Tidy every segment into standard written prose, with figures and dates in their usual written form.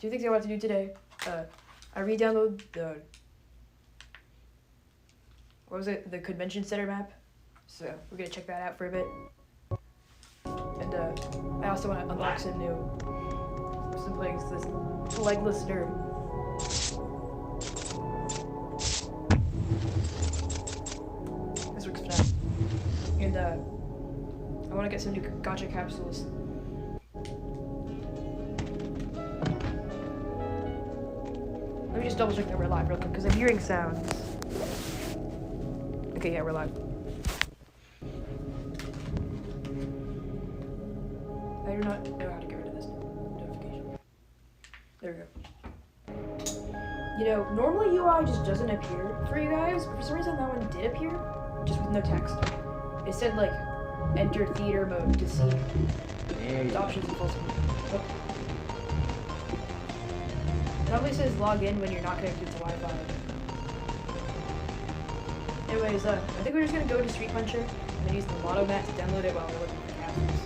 Two things I want to do today. I re-download the, what was it, the convention center map. So we're gonna check that out for a bit. And I also want to unlock some things. This legless nerd. This works for now. And I want to get some new gacha capsules. Let me just double check that we're live real quick because I'm hearing sounds. Okay, yeah, we're live. I do not know how to get rid of this notification. There we go. You know, normally UI just doesn't appear for you guys, but for some reason that one did appear, just with no text. It said like, enter theater mode to see the options in full screen. Oh. Probably says log in when you're not connected to Wi-Fi. Anyways, I think we're just gonna go to Street Puncher and then use the Lotto Mat to download it while we're looking for capsules.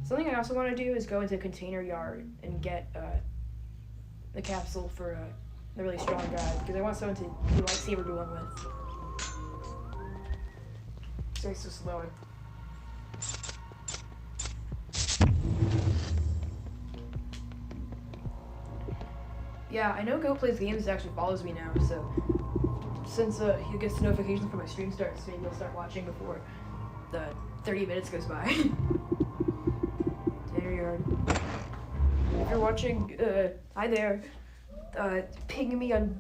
Something I also want to do is go into Container Yard and get the capsule for the really strong guy because I want someone to do lightsaber dueling with. Sorry, so slow. Yeah, I know Go Plays Games actually follows me now, so since he gets notifications for my stream starts, maybe he'll start watching before the 30 minutes goes by. Container Yard. If you're watching, hi there. Ping me on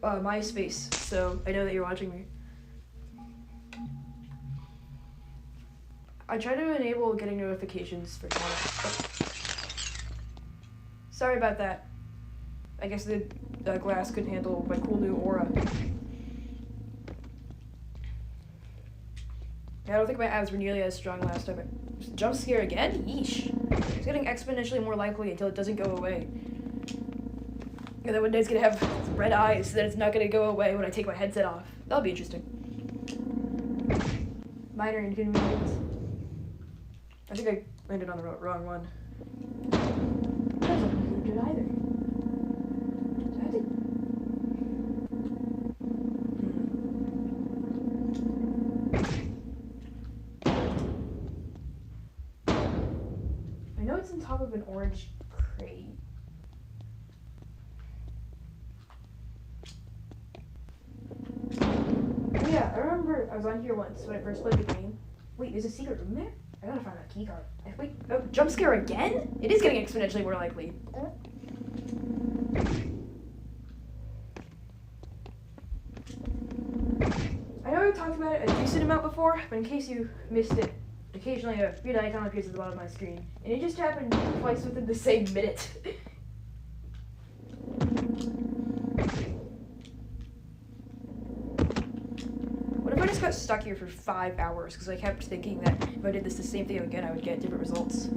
MySpace, so I know that you're watching me. I try to enable getting notifications for comments. Oh. Sorry about that. I guess the glass couldn't handle my cool new aura. I don't think my abs were nearly as strong last time. Jump scare again? Yeesh. It's getting exponentially more likely until it doesn't go away. And then one day it's gonna have red eyes, so that it's not gonna go away when I take my headset off. That'll be interesting. Minor inconvenience. I think I landed on the wrong one. That doesn't look good either. So I think... I know it's on top of an orange crate. Yeah, I remember I was on here once when I first played the game. Wait, there's a secret room there? I gotta find that keycard. Wait, oh, jump scare again? It is getting exponentially more likely. I know I've talked about it a decent amount before, but in case you missed it, occasionally a weird icon appears at the bottom of my screen, and it just happened twice within the same minute. I just got stuck here for 5 hours because I kept thinking that if I did the same thing again, I would get different results.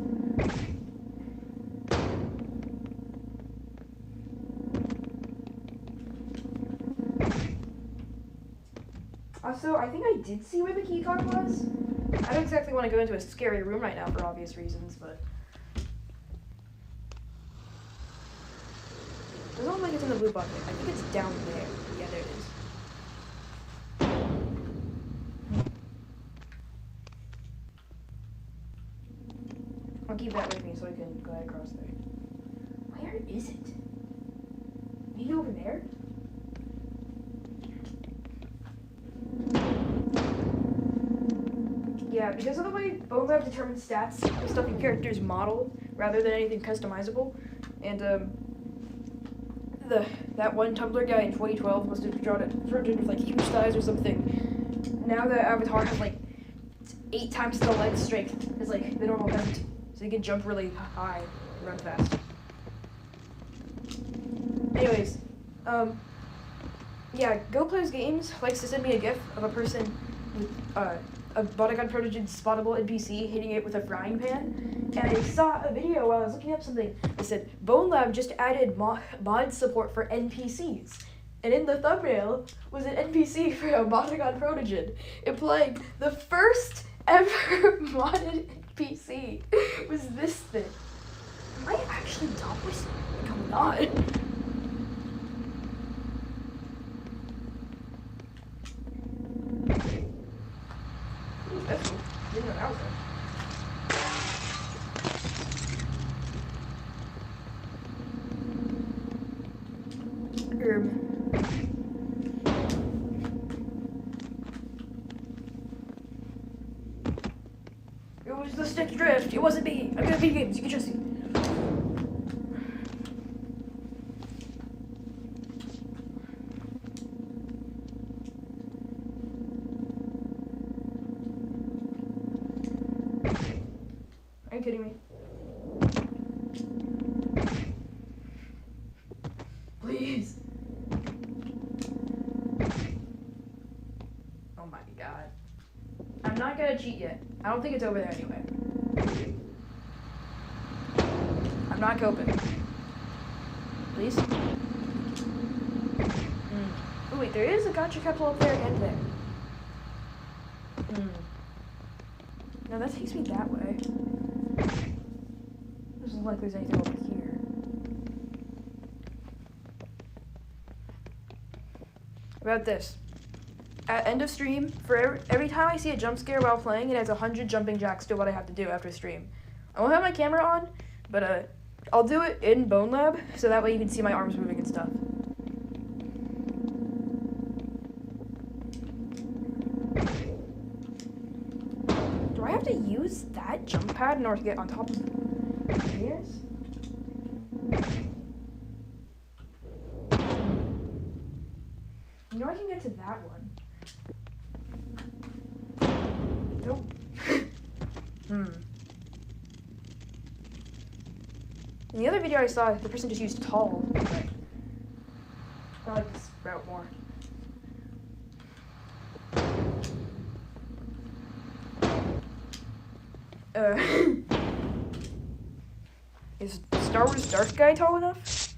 Also, I think I did see where the key card was. I don't exactly want to go into a scary room right now for obvious reasons, but... It doesn't look like it's in the blue bucket. I think it's down there. Yeah, there it is. I'll keep that with me so I can glide across there. Where is it? Maybe over there? Yeah, because of the way Bonelab determines stats based off your character's model rather than anything customizable, and that one Tumblr guy in 2012 must have drawn it with like huge thighs or something. Now the avatar has like 8 times the leg strength as like the normal height. So you can jump really high and run fast. Anyways, yeah, Go Plays Games likes to send me a GIF of a person with a bonecon protogen spottable NPC hitting it with a frying pan, and I saw a video while I was looking up something. It said Bonelab just added mod support for NPCs, and in the thumbnail was an NPC for a bonecon protogen, implying the first ever modded NPC was this thing. Am I actually dumb with going on? That's cool. Didn't know that was there. It was the stick drift. It wasn't me. I'm good at video games. You can trust me. Are you kidding me? Please. Oh my god. I'm not gonna cheat yet. I don't think it's over there anyway. I'm not coping. Please? Oh wait, there is a gotcha couple up there and there. No, that takes me that way. Doesn't look like there's anything over here. About this. At end of stream, for every time I see a jump scare while playing, it adds 100 jumping jacks to what I have to do after stream. I won't have my camera on, but I'll do it in Bonelab, so that way you can see my arms moving and stuff. Do I have to use that jump pad in order to get on top of stairs? You know I can get to that one. Nope. In the other video I saw, the person just used tall, but I like this route more. Is Star Wars Dark guy tall enough?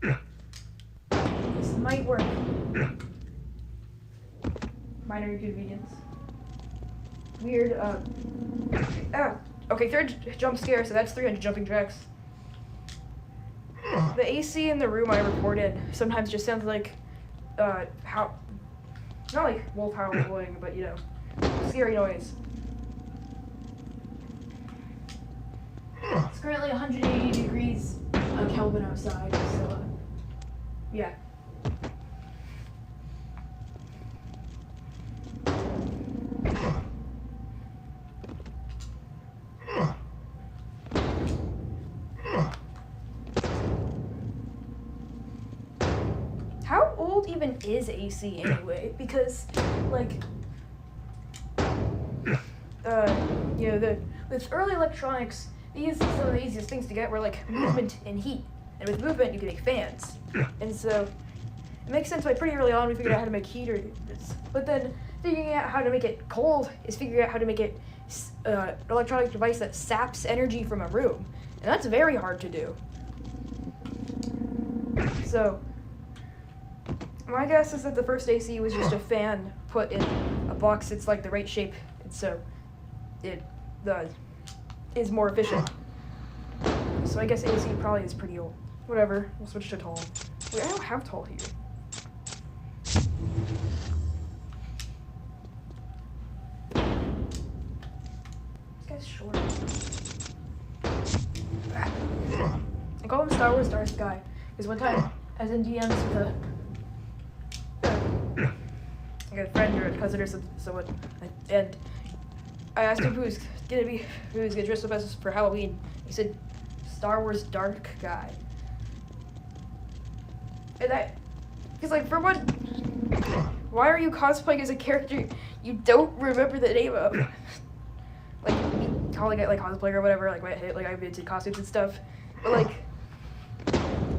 This might work. Minor inconvenience. Weird, okay, third jump scare, so that's 300 jumping jacks. The AC in the room I recorded sometimes just sounds like, not like wolf howling, but, you know, scary noise. It's currently 180 degrees Kelvin outside, so, yeah. How old even is AC anyway? Because, like, you know, with early electronics, these are some of the easiest things to get were like movement and heat. And with movement, you can make fans. And so, it makes sense why pretty early on we figured out how to make heaters. But then, figuring out how to make it cold is figuring out how to make it an electronic device that saps energy from a room. And that's very hard to do. So, my guess is that the first AC was just a fan put in a box that's like the right shape, and so it is more efficient. So I guess AC probably is pretty old. Whatever, we'll switch to tall. Wait, I don't have tall here. This guy's short. I call him Star Wars Dark Guy, because one time I was in DMs with I got a friend or a cousin or someone, and I asked him who was gonna dress up as for Halloween. He said, Star Wars Dark Guy. And because like for one, why are you cosplaying as a character you don't remember the name of? Like calling it like cosplay or whatever, like I've been into costumes and stuff. But like,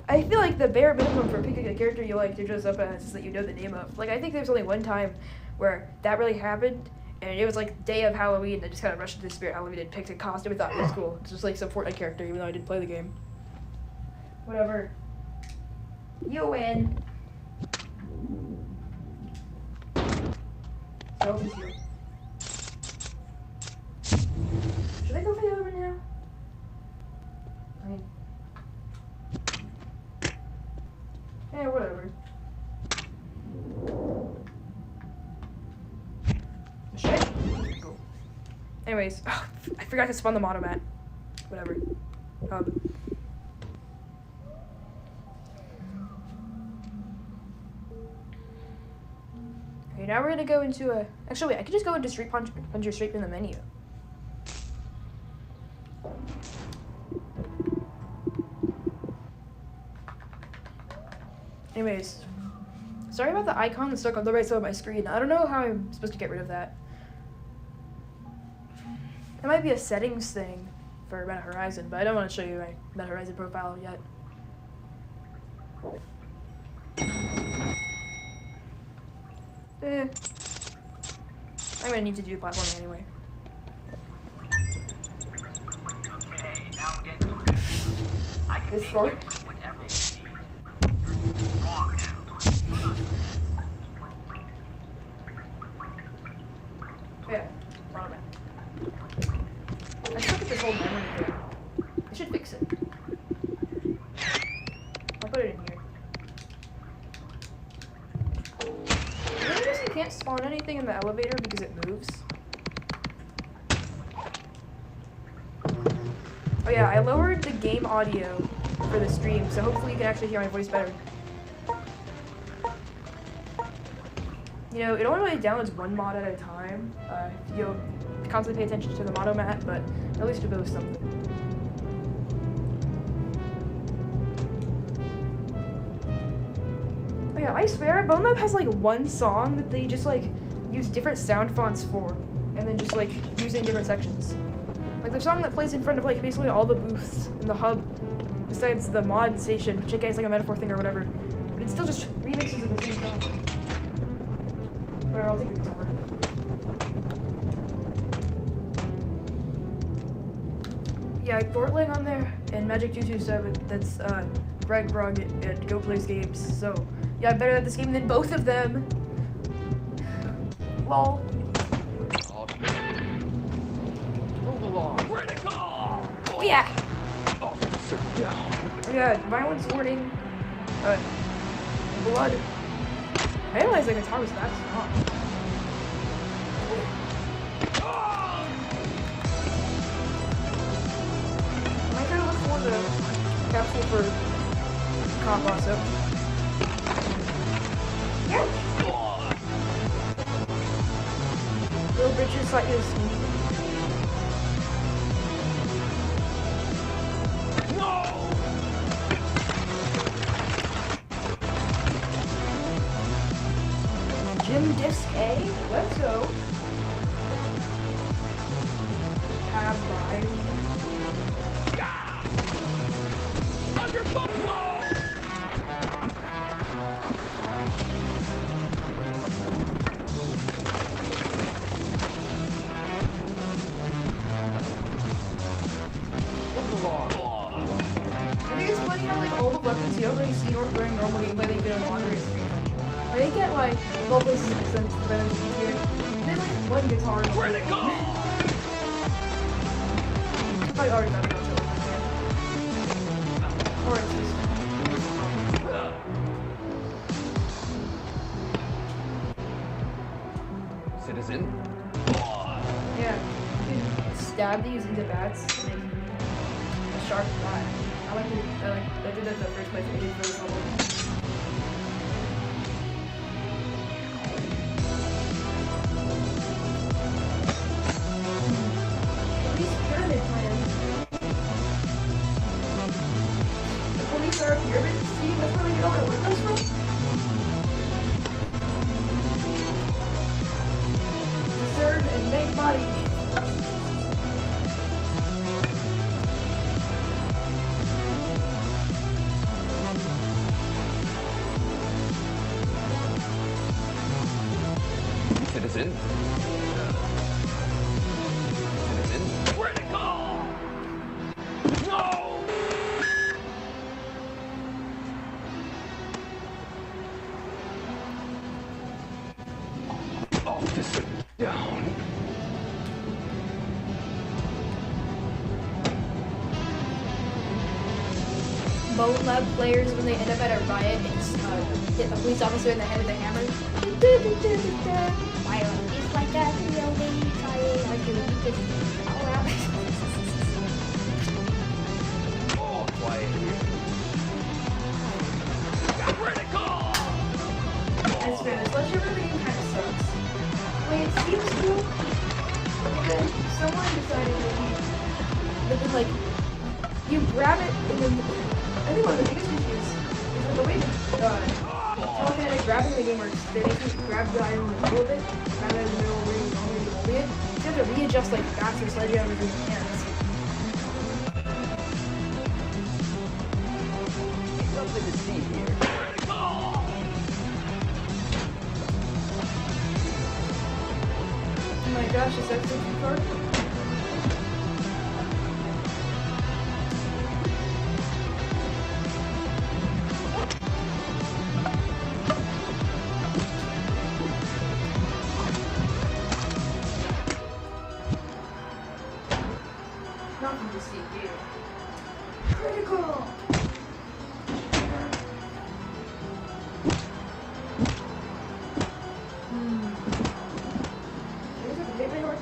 I feel like the bare minimum for picking a character you like to dress up as is that you know the name of. Like, I think there's only one time where that really happened, and it was like day of Halloween, and I just kind of rushed into the spirit Halloween and picked a costume and thought it was cool. It's just like some Fortnite character, even though I didn't play the game. Whatever. You win. So is you. Should I go for the other one now? I mean, yeah, whatever. Shit. Cool. Anyways, oh, I forgot to spawn the motto mat. Whatever. Okay, now we're gonna go into a. Actually, wait, I could just go into Street Puncher straight from the menu. Anyways, sorry about the icon that's stuck on the right side of my screen. I don't know how I'm supposed to get rid of that. It might be a settings thing for Meta Horizon, but I don't want to show you my Meta Horizon profile yet. I'm gonna need to do platforming anyway. This far? Yeah, I suck at this whole memory thing. I should fix it. I'll put it in here. You notice you can't spawn anything in the elevator because it moves? Oh yeah, I lowered the game audio for the stream, so hopefully you can actually hear my voice better. You know, it only really downloads one mod at a time. You'll constantly pay attention to the motto mat, but at least it knows something. Oh yeah, I swear, Bonelab has like one song that they just like use different sound fonts for, and then just like use it in different sections. Like the song that plays in front of like basically all the booths in the hub, besides the mod station, which I guess is like a metaphor thing or whatever, but it still just remixes of the same song. Whatever, I'll take the guitar. Yeah, Fortling on there, and Magic227, that's Greg Brugg at Go Plays Games, so yeah, I'm better at this game than both of them. Lol. Move along. Where'd it go? Oh yeah! Officer down. Yeah, violence warning. Blood. I didn't realize the guitar was that strong. I'm trying to look for the capsule for comp also. Yeah. Little Bridges like this. Gym Disc A, let's go. Have lives. Under buffalo! Move along. I think it's funny how like all the weapons you don't really see or during normal gameplay they get in Wanderer's Street. They get like all this sense better than here. There's like one guitar. Where'd it go? I already got it. Or it's just. Citizen. Yeah. You can stab these into bats and then a sharp bat. I did that the first place I did for this level. Citizen? Citizen? Critical! No! Officer down. Bonelab players, when they end up at a riot, hit a police officer in the head with a hammer. Violent is like a video game trying like you just all out. All quiet here. Critical! As for this lecture, the game kind of sucks. Wait, it seems cool. And then someone decided that like, you grab it and then, I think one of the biggest issues is that the way telekinetic grabbing in the game works, they make you grab the item in the middle of it, rather than in the middle where you normally holding it. So you have to readjust like bats or sledgehammers in your hands. Something to see here. Oh my gosh, is that such a card? Nothing to see here. Critical! There's a big door.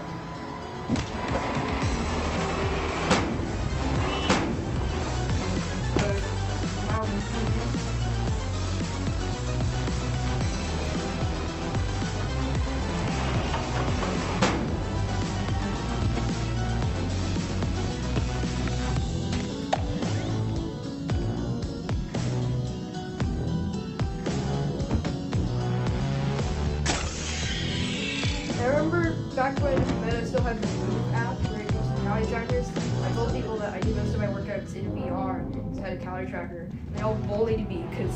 I remember back when Meta still had the Move app where it goes to calorie trackers. I told people that I do most of my workouts in VR, so I had a calorie tracker. And they all bullied me because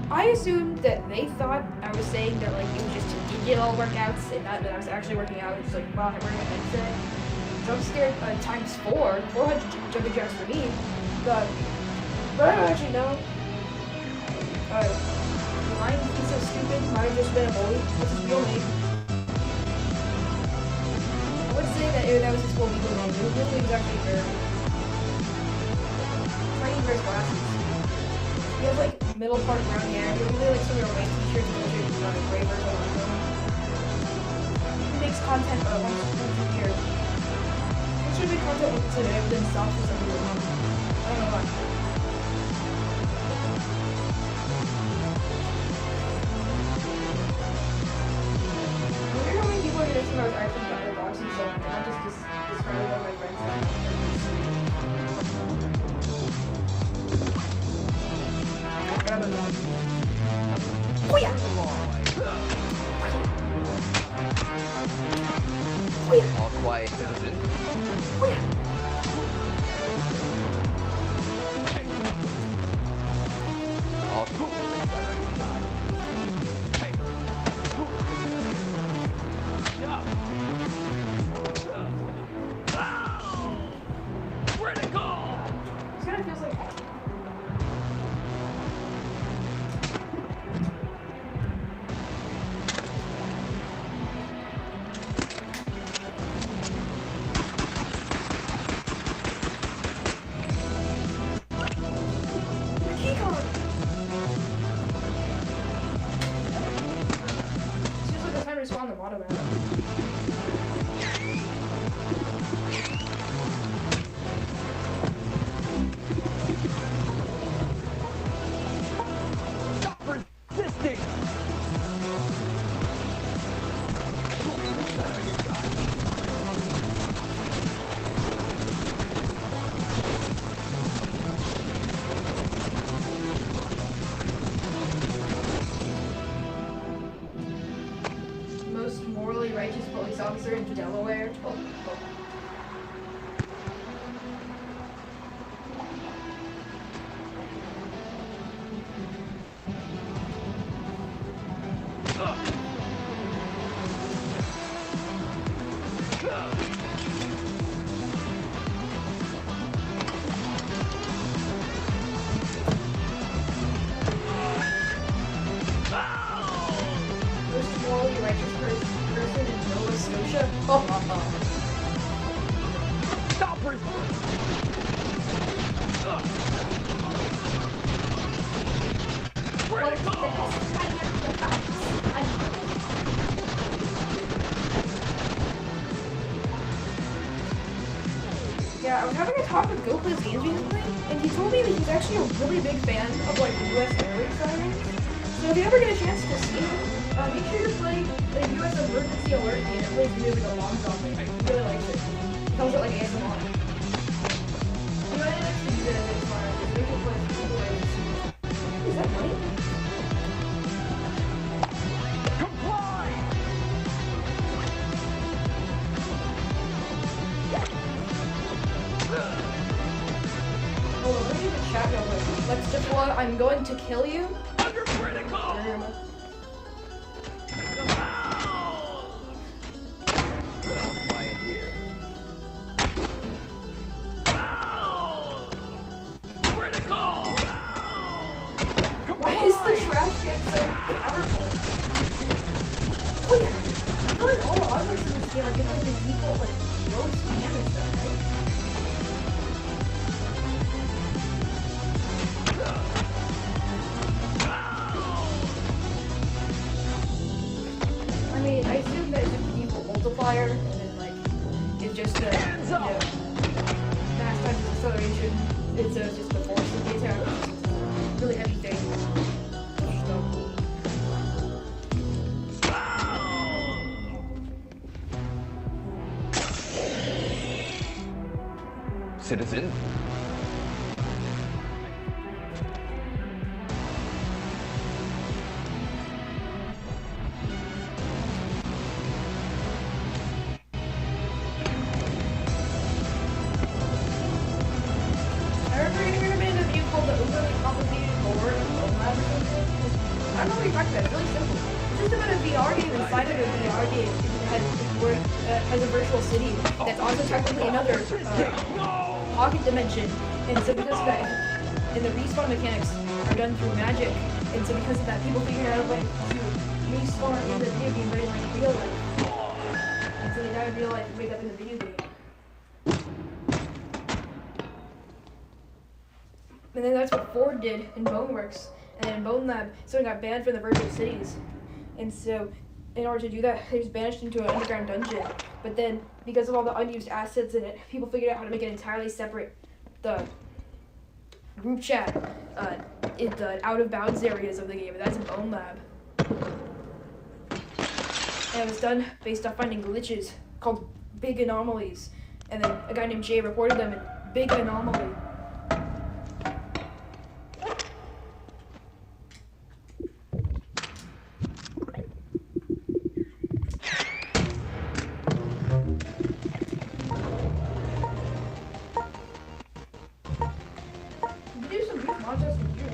I assumed that they thought I was saying that like it was just digital workouts and not that I was actually working out. It's like, wow, I'm wearing a headset. So I'm scared times 400 jumping jacks for me. But I don't actually know. Ryan, he's so stupid. Might have just been a bully. What's his real name? I would say that was his full legal name. His real name is actually Bear. Tiny wears glasses. He has like middle part brown hair. He really likes to wear white t-shirts and a gray version of him. He makes content once a year. He should make content once a day, but then stops for some reason. I don't know why. I was actually trying to watch and stuff, and I just described what my friends said. Oh yeah! Oh yeah! All quiet, citizen. Oh yeah! All cool. This kind of feels like... The key card! This feels like the time to respawn the bottom map. Resisting! Most morally righteous police officer in Delaware. Oh. talk with Go plays games recently, and he told me that he's actually a really big fan of like U.S. air raid sirens. So if you ever get a chance to see him, make sure to play the U.S. emergency alert game. It plays music along with it. He really likes it. He calls it like ASMR. You know, I didn't actually use it as ASMR. Make sure to play it super ways. Is that funny? Hold on, let me do the chat real quick. Let's deploy. I'm going to kill you. Under critical! Quiet here. Critical! Why is the trash can so powerful? Oh yeah, I feel like all the objects in this game are giving the default like low spam and stuff, right? I mean, I assume that it's just a default multiplier, and then like it's just a max times acceleration. It's just the force of the attack. It's a really heavy thing. Citizen? I remember you made a video called the overly complicated lore of Bonelab or something. I don't know what you're talking about. It's really simple. It's just about a VR game inside of a VR game that has a virtual city that's also technically another pocket dimension. And so because of that, and the respawn mechanics are done through magic, and so because of that, people figure out a way to respawn in the video game, but in like real life. And so they die in real life and wake up in the video game. And then that's what Ford did in Boneworks, and then Bonelab, so it got banned from the virtual cities. And so, in order to do that, they was banished into an underground dungeon. But then, because of all the unused assets in it, people figured out how to make it entirely separate. The group chat in the out-of-bounds areas of the game, and that's in Bonelab. And it was done based off finding glitches called big anomalies. And then a guy named Jay reported them in big anomaly. Do some brief montage from here.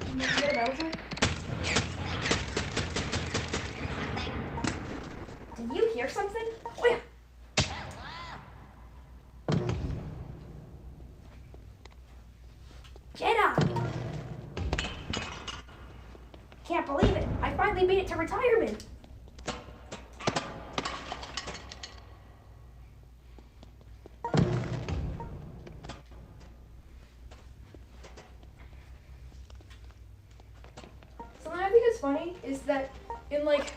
Did you get a Bowser? Did you hear something? Oh yeah. Jedi! Can't believe it! I finally made it to retirement! Something I think is funny is that in like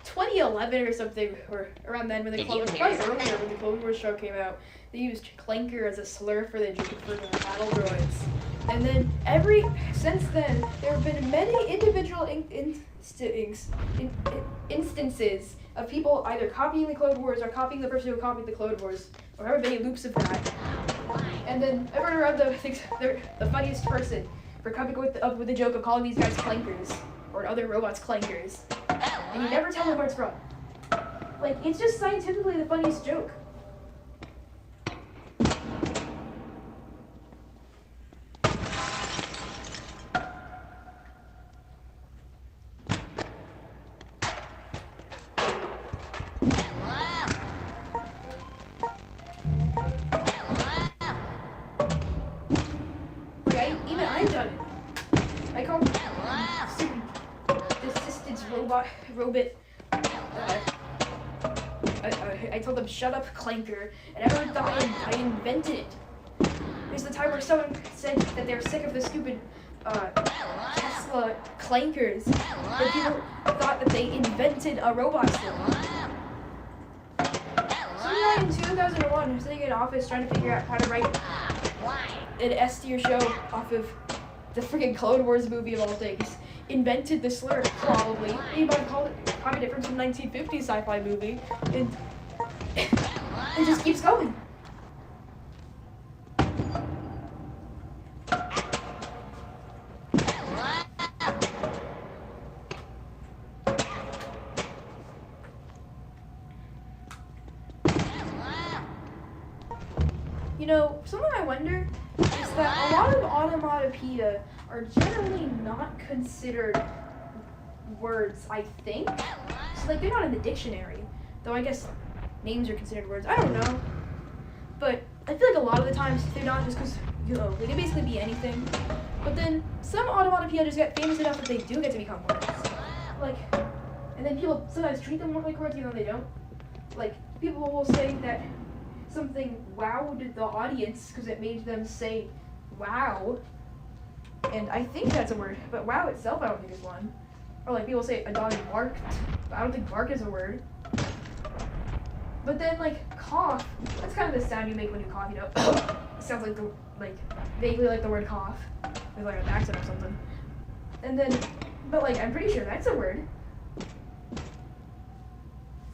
2011 or something, or around then when the Clone Wars show came out, they used clanker as a slur for the battle droids. And then since then, there have been many individual instances of people either copying the Clone Wars or copying the person who copied the Clone Wars, or however many loops of that. And then everyone around them thinks they're the funniest person for coming up with the joke of calling these guys clankers, or other robots clankers. And you never tell them where it's from. Like, it's just scientifically the funniest joke. Even I've done it. I called assistance robot. I told them shut up, clanker, and everyone thought I invented it. There's the time where someone said that they were sick of the stupid Tesla clankers. But people thought that they invented a robot still. Some guy in 2001 was sitting in an office trying to figure out how to write an S-tier show off of the freaking Clone Wars movie of all things. Invented the slur, probably. Anybody called it, copied it from some 1950s sci-fi movie. And it just keeps going. You know, something I wonder is that a lot of onomatopoeia are generally not considered words, I think. So, like, they're not in the dictionary. Though I guess names are considered words. I don't know. But I feel like a lot of the times they're not, just because, you know, they can basically be anything. But then some onomatopoeia just get famous enough that they do get to become words. Like, and then people sometimes treat them more like words even though they don't. Like, people will say that something wowed the audience because it made them say wow. And I think that's a word, but wow itself I don't think is one. Or like people say a dog barked, but I don't think bark is a word. But then like cough, that's kind of the sound you make when you cough, you know. It sounds like vaguely like the word cough with like an accent or something. And then, but like I'm pretty sure that's a word.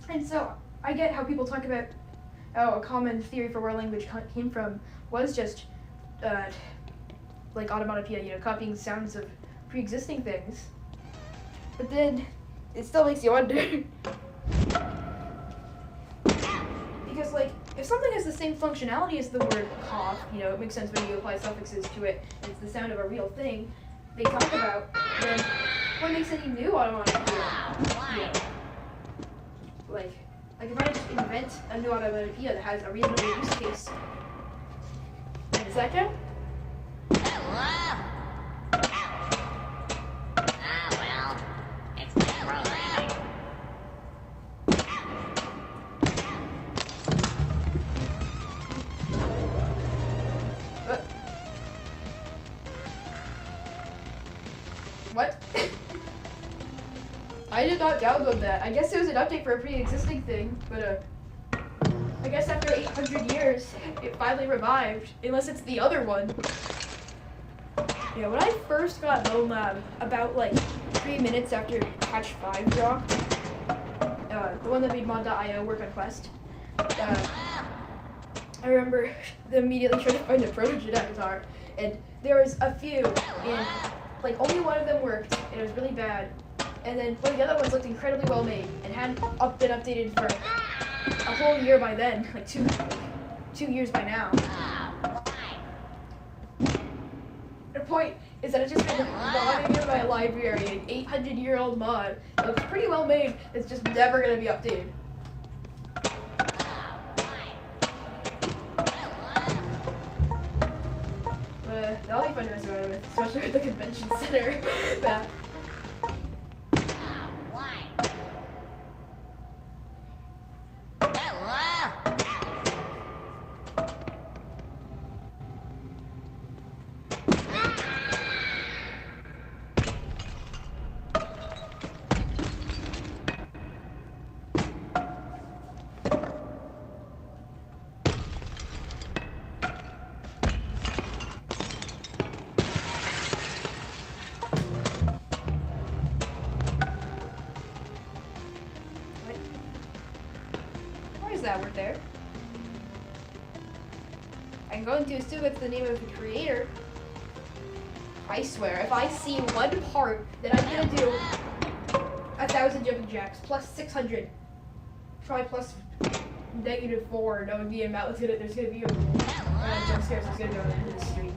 And so I get how people talk about a common theory for where language came from was just like onomatopoeia, you know, copying sounds of pre-existing things. But then it still makes you wonder. Because like if something has the same functionality as the word cough, you know, it makes sense when you apply suffixes to it, and it's the sound of a real thing they talk about, then what makes any new onomatopoeia? You know, like if I just invent a new onomatopoeia that has a reasonable use case, does that count? What? I did not download that. I guess it was an update for a pre-existing thing, but I guess after 800 years, it finally revived, unless it's the other one. Yeah, when I first got Bonelab, about like 3 minutes after patch 5 dropped, the one that made mod.io work on Quest, I remember immediately trying to find a protogen avatar, and there was a few, and like only one of them worked, and it was really bad. And then one of the other ones looked incredibly well made and hadn't been updated for a whole year by then, like two years by now. The point is that it's just been modding in my library, an 800-year-old mod that looks pretty well made. It's just never gonna be updated. That'll be fun to mess around with, especially with the convention center. That word there. I'm going to assume it's the name of the creator. I swear, if I see one part that I'm gonna do 1,000 jumping jacks plus 600, probably plus -4, knowing the amount there's gonna be jump scares that's gonna go on the end of the stream.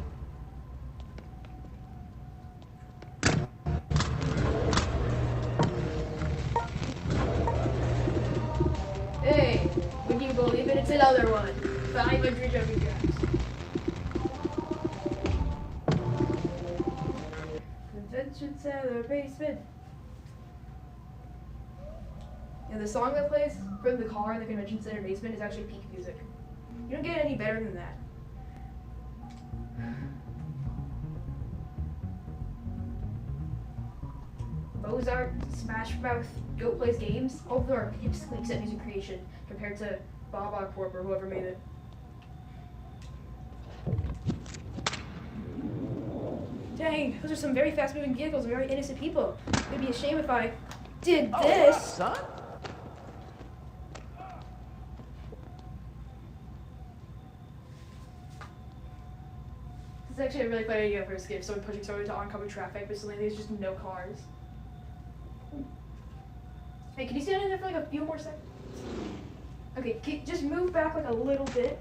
Hey, would you believe it? It's another one. 500 jumping jacks. Convention center basement. And the song that plays from the car in the convention center basement is actually peak music. You don't get any better than that. Mozart, Smash Mouth, Goat Plays Games, all of them are pipsqueaks at music creation compared to Baba Corp or whoever made it. Dang, those are some very fast-moving vehicles and very innocent people. It'd be a shame if I did this. Son? This is actually a really funny idea for a skit. Someone pushing someone into oncoming traffic, but suddenly there's just no cars. Hey, can you stand in there for like a few more seconds? Okay, just move back like a little bit.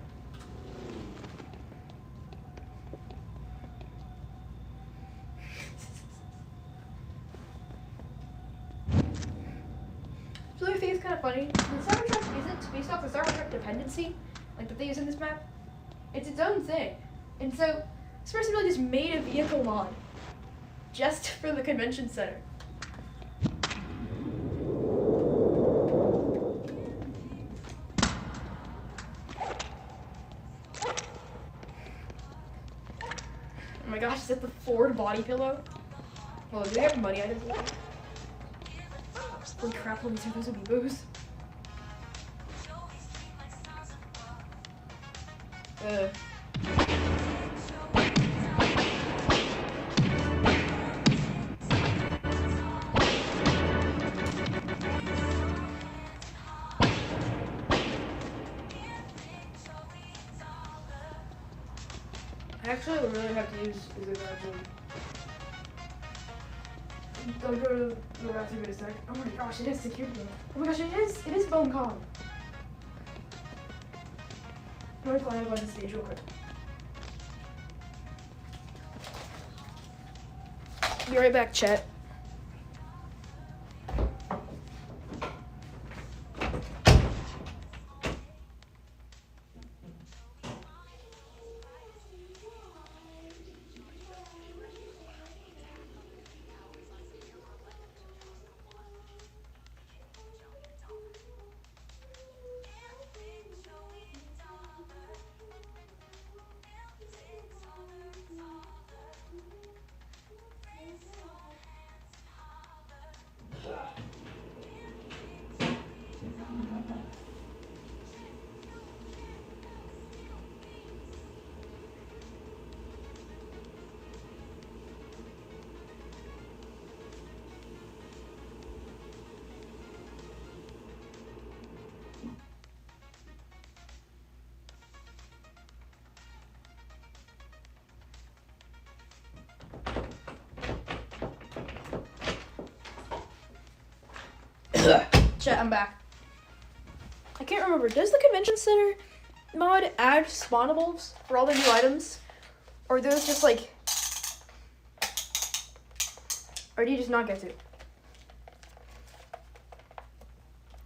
So I think it's kind of funny. The Cybertruck isn't based off the Cybertruck dependency, like that they use in this map. It's its own thing. And so this person really just made a vehicle mod just for the convention center. Oh my gosh, is that the Ford body pillow? Well, do they have money items? Holy crap, let me see if those would be booze. I actually would really have to use is it actually. I'll go to the bathroom in a sec. Oh my gosh, it is security. Oh my gosh, it is bonecon. I'm gonna climb up on the stage real quick. Be right back, chat. Chat, I'm back. I can't remember. Does the convention center mod add spawnables for all the new items? Or are those just like... Or do you just not get to?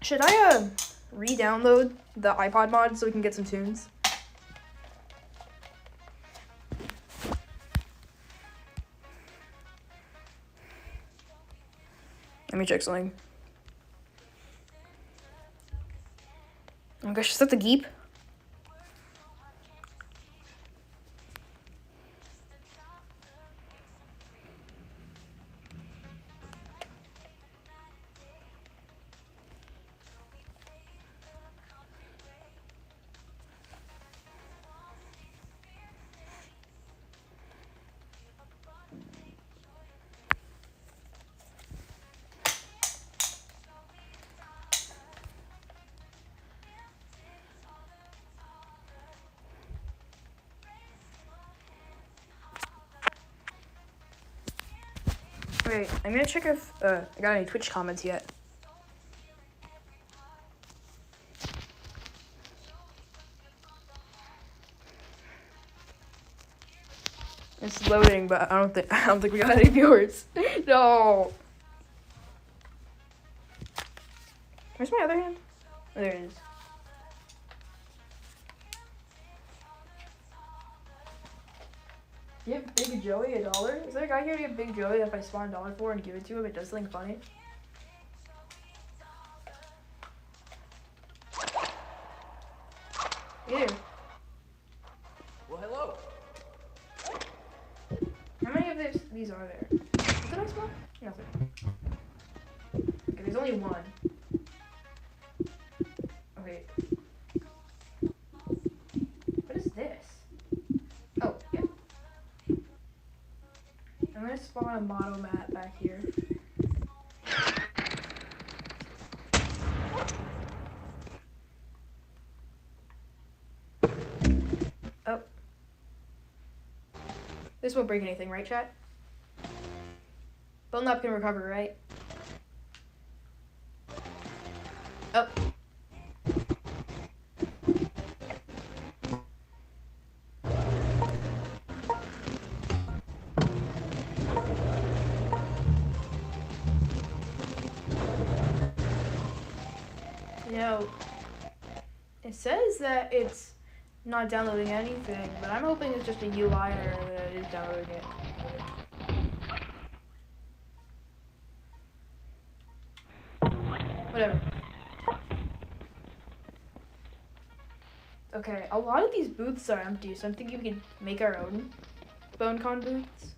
Should I re-download the iPod mod so we can get some tunes? Let me check something. Oh my gosh, is that the Geep? Wait, I'm gonna check if I got any Twitch comments yet. It's loading, but I don't think we got any viewers. No. Where's my other hand? Oh, there it is. Give Big Joey $1? Is there a guy here to give Big Joey that if I spawn $1 for and give it to him, it does something funny? Yeah. Well, hello. these are there? What did I spot? Nothing. Okay, there's only one. Okay. What is this? Oh, yeah. I'm gonna spawn a model mat back here. Oh. This won't break anything, right, chat? Bonelab can recover, right? Oh. You know, it says that it's not downloading anything, but I'm hoping it's just a UI error that it is downloading it. Whatever. Okay, a lot of these booths are empty, so I'm thinking we can make our own bonecon booths.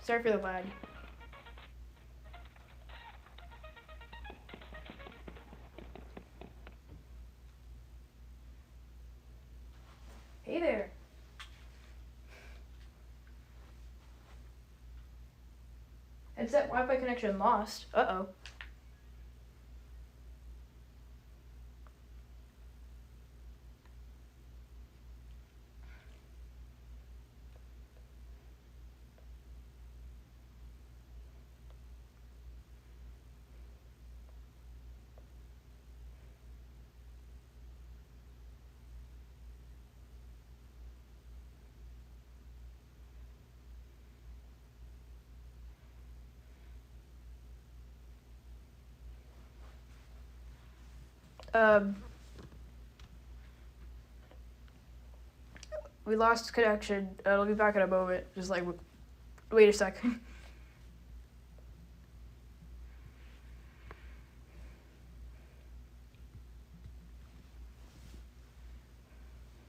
Sorry for the lag. Hey there. Headset Wi-Fi connection lost. Uh-oh. We lost connection. It'll be back in a moment. Just like, wait a second.